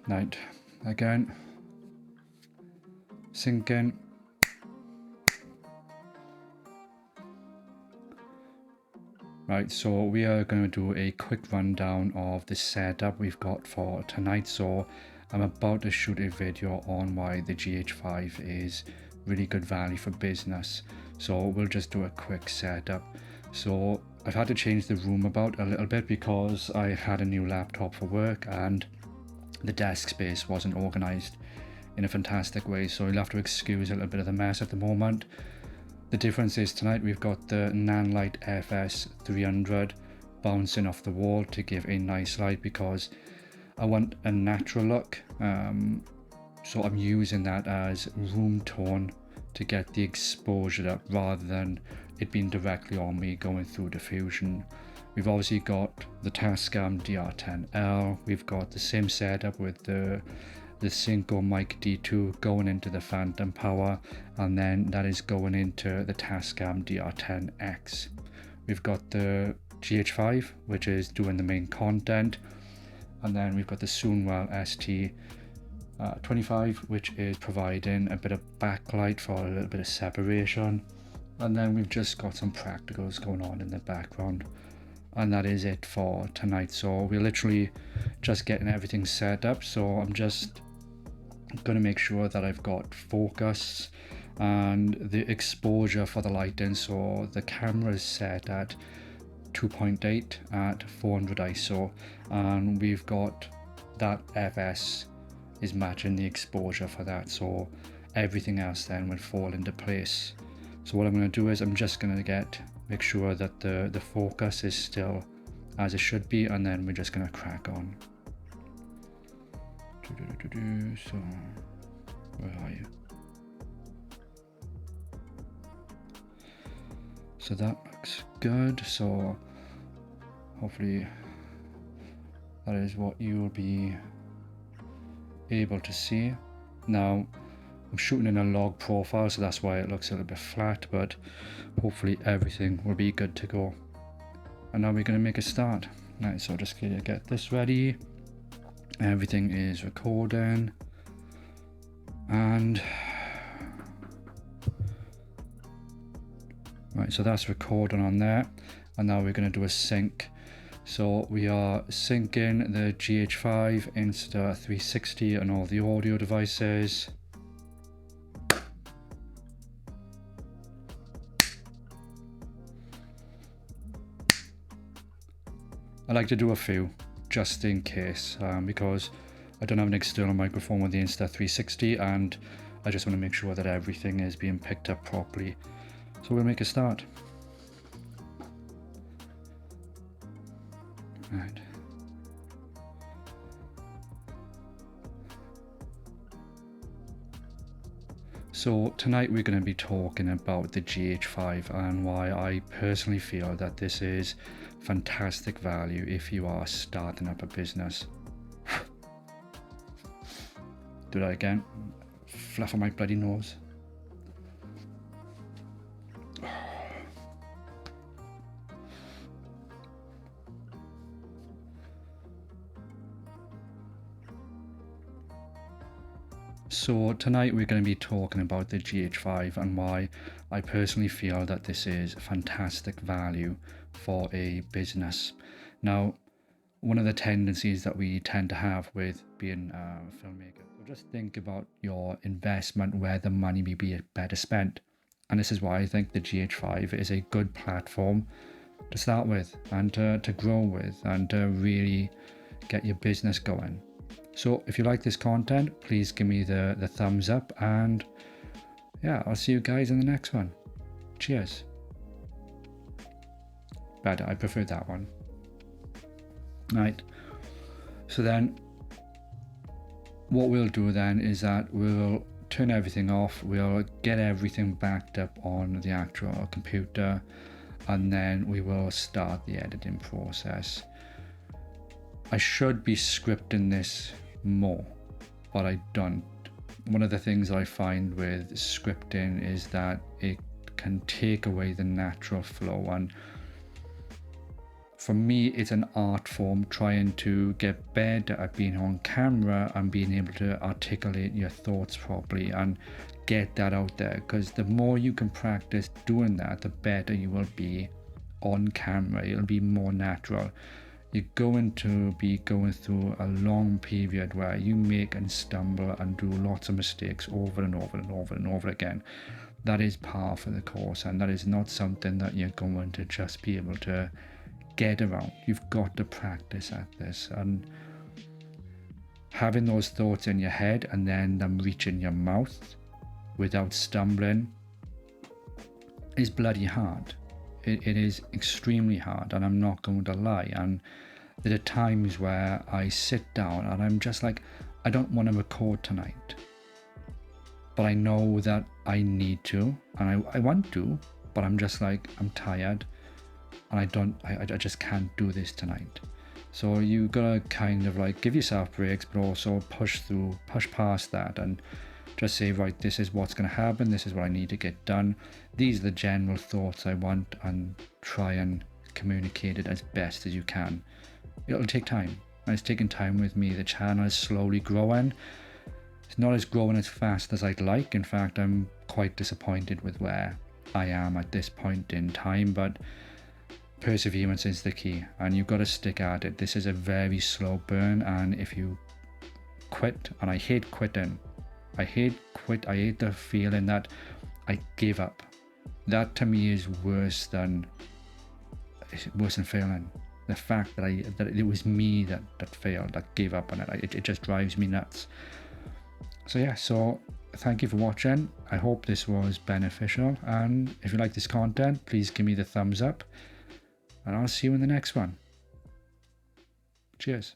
Right, again, sink in. Right, so we are going to do a quick rundown of the setup we've got for tonight. So I'm about to shoot a video on why the GH5 is really good value for business. So we'll just do a quick setup. So I've had to change the room about a little bit because I had a new laptop for work and the desk space wasn't organized in a fantastic way. So you'll have to excuse a little bit of the mess at the moment. The difference is tonight we've got the Nanlite FS 300 bouncing off the wall to give a nice light because I want a natural look. So I'm using that as room tone to get the exposure up rather than it being directly on me going through diffusion. We've obviously got the Tascam DR10L. We've got the same setup with the Synco Mic D2 going into the Phantom Power, and then that is going into the Tascam DR10X. We've got the GH5, which is doing the main content, and then we've got the Soonwell ST25, which is providing a bit of backlight for a little bit of separation, and then we've just got some practicals going on in the background. And that is it for tonight. So we're literally just getting everything set up. So I'm just going to make sure that I've got focus and the exposure for the lighting. So the camera is set at 2.8 at 400 ISO, and we've got that FS is matching the exposure for that. So everything else then will fall into place. So what I'm going to do is I'm just going to make sure that the focus is still as it should be, and then we're just going to crack on. So where are you? So that looks good. So hopefully that is what you'll be able to see. Now I'm shooting in a log profile, so that's why it looks a little bit flat, but hopefully everything will be good to go. And now we're going to make a start. Right, so just get this ready. Everything is recording, and right, so that's recording on there, and now we're going to do a sync. So we are syncing the GH5, Insta 360 and all the audio devices. I like to do a few just in case, because I don't have an external microphone with the Insta 360 and I just want to make sure that everything is being picked up properly. So we'll make a start. Right. So tonight we're going to be talking about the GH5 and why I personally feel that this is fantastic value if you are starting up a business. Do that again. Fluff on my bloody nose. So tonight we're going to be talking about the GH5 and why I personally feel that this is fantastic value for a business. Now, one of the tendencies that we tend to have with being a filmmaker, so just think about your investment, where the money may be better spent. And this is why I think the GH5 is a good platform to start with and to grow with and to really get your business going. So if you like this content, please give me the thumbs up, and yeah, I'll see you guys in the next one. Cheers. Better, I prefer that one. Right, so then what we'll do then is that we'll turn everything off, we'll get everything backed up on the actual computer, and then we will start the editing process. I should be scripting this more, but I don't. One of the things I find with scripting is that it can take away the natural flow, and for me, it's an art form, trying to get better at being on camera and being able to articulate your thoughts properly and get that out there, because the more you can practice doing that, the better you will be on camera. It'll be more natural. You're going to be going through a long period where you make and stumble and do lots of mistakes over and over and over and over again. That is par for the course, and that is not something that you're going to just be able to get around. You've got to practice at this, and having those thoughts in your head and then them reaching your mouth without stumbling is bloody hard. It is extremely hard, and I'm not going to lie. And there are times where I sit down and I'm just like, I don't want to record tonight, but I know that I need to, and I want to, but I'm just like, I'm tired and I just can't do this tonight. So you gotta kind of like give yourself breaks, but also push past that and just say, right, this is what's going to happen, this is what I need to get done, these are the general thoughts I want, and try and communicate it as best as you can. It'll take time, and it's taking time with me. The channel is slowly growing. It's not as growing as fast as I'd like. In fact, I'm quite disappointed with where I am at this point in time, but perseverance is the key, and you've got to stick at it. This is a very slow burn, and if you quit, and I hate quitting, I hate the feeling that I give up. That to me is worse than failing. The fact that it was me that failed, that gave up on it, it just drives me nuts. So yeah, so thank you for watching. I hope this was beneficial, and if you like this content, please give me the thumbs up, and I'll see you in the next one. Cheers.